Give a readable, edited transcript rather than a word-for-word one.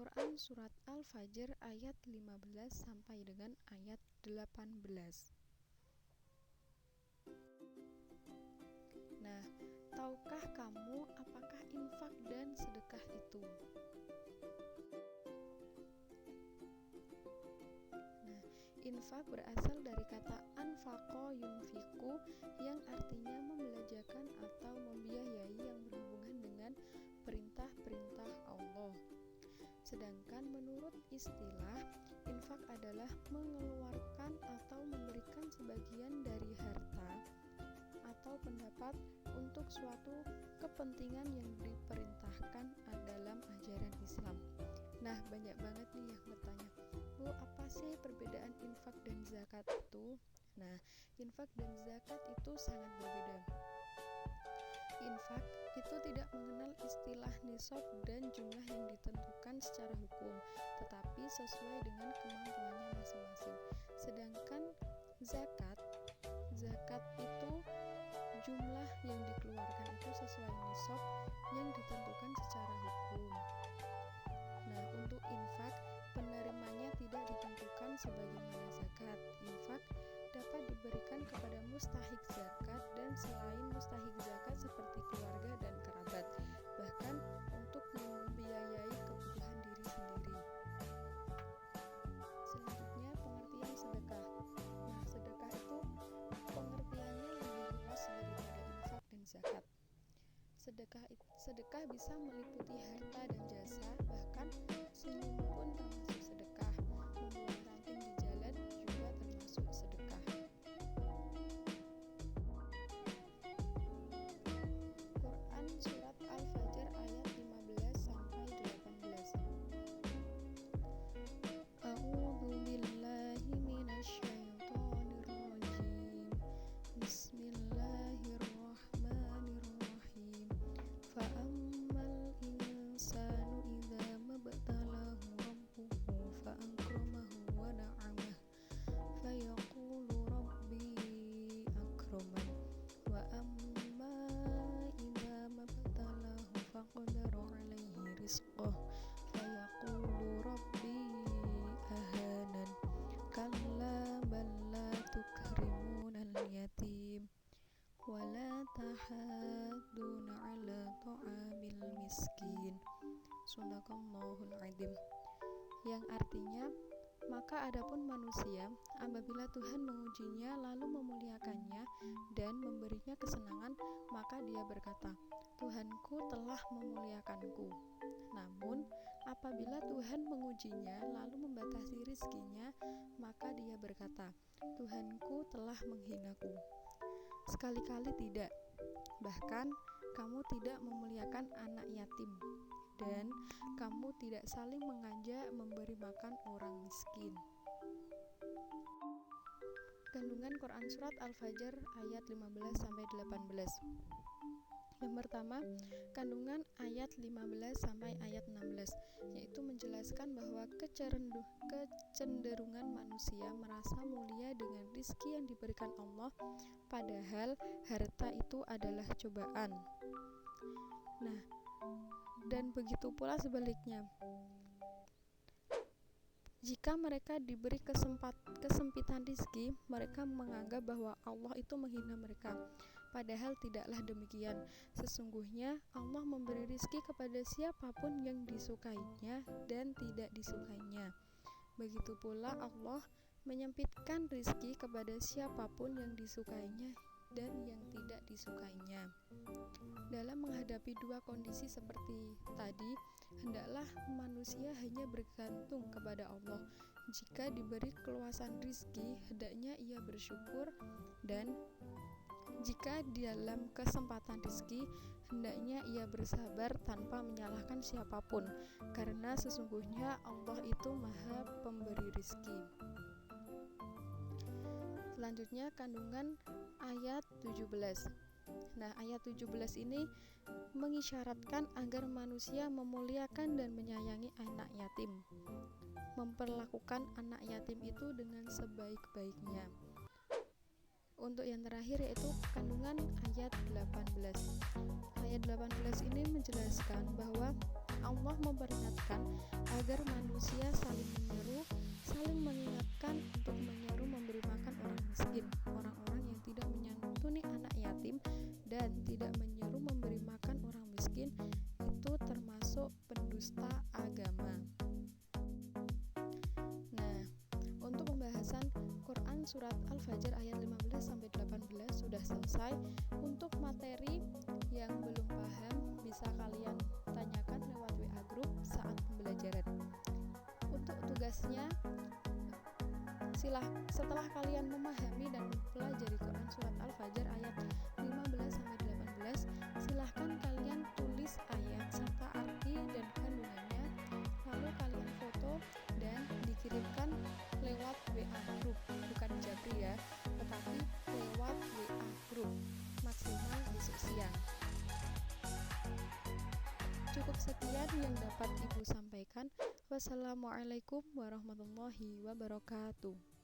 Quran surat Al-Fajr ayat 15 sampai dengan ayat 18. Nah, tahukah kamu apakah infak dan sedekah itu? Nah, infak berasal dari kata anfaqo yunfiku yang artinya membelanjakan atau membiayai yang berhubungan dengan perintah-perintah Allah. Sedangkan menurut istilah, infak adalah mengeluarkan atau memberikan sebagian dari harta atau pendapat untuk suatu kepentingan yang diperintahkan dalam ajaran Islam. Nah, banyak banget nih yang bertanya, Bu, apa sih perbedaan infak dan zakat itu? Nah, infak dan zakat itu sangat berbeda. Infak itu tidak mengenal istilah nisab dan jumlah yang ditentukan secara hukum, tetapi sesuai dengan kemampuannya masing-masing. Sedangkan zakat itu jumlah yang dikeluarkan itu sesuai nisab yang ditentukan secara hukum. Nah, untuk infak, penerimanya tidak ditentukan sebagaimana zakat. Infak dapat diberikan kepada mustahik zakat dan selain mustahik zakat seperti keluarga dan kerabat, bahkan untuk membiayai kebutuhan diri sendiri. Selanjutnya, pengertian sedekah. Nah, sedekah itu pengertiannya lebih luas daripada infak dan zakat. Sedekah bisa meliputi harta dan jasa, bahkan senyum pun termasuk sedekah. Membuang ranting di jalan juga termasuk sedekah. Quran surat Al-Fajr ayat 15 sampai 18. A'udzu billahi minasyaitonir rajim. Bismillahirrahmanirrahim. Fa'ammal insanu idza mabtalahu rabbuhu fa'akramahu wa na'amah fayaqulu rabbi akraman wa amma idza mabtalahu faqadara 'alaihi rizqahu fayaqulu rabbi ahanan kalla bal la tukrimunal yatim wa la tahadduna 'ala ta'amil miskin. Shadaqallahul adzim. Yang artinya, maka adapun manusia apabila Tuhan mengujinya lalu memuliakannya dan memberinya kesenangan, maka dia berkata, Tuhanku telah memuliakanku. Namun apabila Tuhan mengujinya lalu membatasi rizkinya, maka dia berkata, Tuhanku telah menghinaku. Sekali-kali tidak. Bahkan kamu tidak memuliakan anak yatim, dan kamu tidak saling mengajak memberi makan orang miskin. Kandungan Quran surat Al-Fajr ayat 15 sampai 18. Yang pertama, kandungan ayat 15 sampai ayat 16, yaitu menjelaskan bahwa kecenderungan manusia merasa mulia dengan rizki yang diberikan Allah, padahal harta itu adalah cobaan. Nah, dan begitu pula sebaliknya. Jika mereka diberi kesempitan rizki, mereka menganggap bahwa Allah itu menghina mereka. Padahal tidaklah demikian. Sesungguhnya Allah memberi rizki kepada siapapun yang disukainya dan tidak disukainya. Begitu pula Allah menyempitkan rizki kepada siapapun yang disukainya dan yang tidak disukainya. Dalam menghadapi dua kondisi seperti tadi, hendaklah manusia hanya bergantung kepada Allah. Jika diberi keluasan rizki, hendaknya ia bersyukur, dan jika dalam kesempatan rizki, hendaknya ia bersabar tanpa menyalahkan siapapun, karena sesungguhnya Allah itu Maha Pemberi rizki. Selanjutnya, kandungan ayat 17. Nah, ayat 17 ini mengisyaratkan agar manusia memuliakan dan menyayangi anak yatim, memperlakukan anak yatim itu dengan sebaik-baiknya. Untuk yang terakhir yaitu kandungan ayat 18. Ayat 18 ini menjelaskan bahwa Allah memperingatkan agar manusia saling menyeru, saling mengingatkan untuk menyeru memberi makan orang miskin, orang-orang yang tidak menyantuni anak yatim, dan tidak menyeru memberi makan orang miskin itu termasuk pendusta agama. Nah, untuk pembahasan Quran surat Al-Fajr ayat 15-18 sudah selesai. Untuk materi yang belum paham bisa kalian tanyakan lewat WA group saat pembelajaran. Untuk tugasnya, setelah kalian memahami dan mempelajari Quran surat Al-Fajr ayat 15-18, silahkan kalian tulis ayat serta arti dan kandungannya, lalu kalian foto dan dikirimkan lewat WA group, bukan Jabri ya, tetapi lewat WA group, maksimal besok siang. Cukup sekian yang dapat Ibu sampaikan. Wassalamualaikum warahmatullahi wabarakatuh.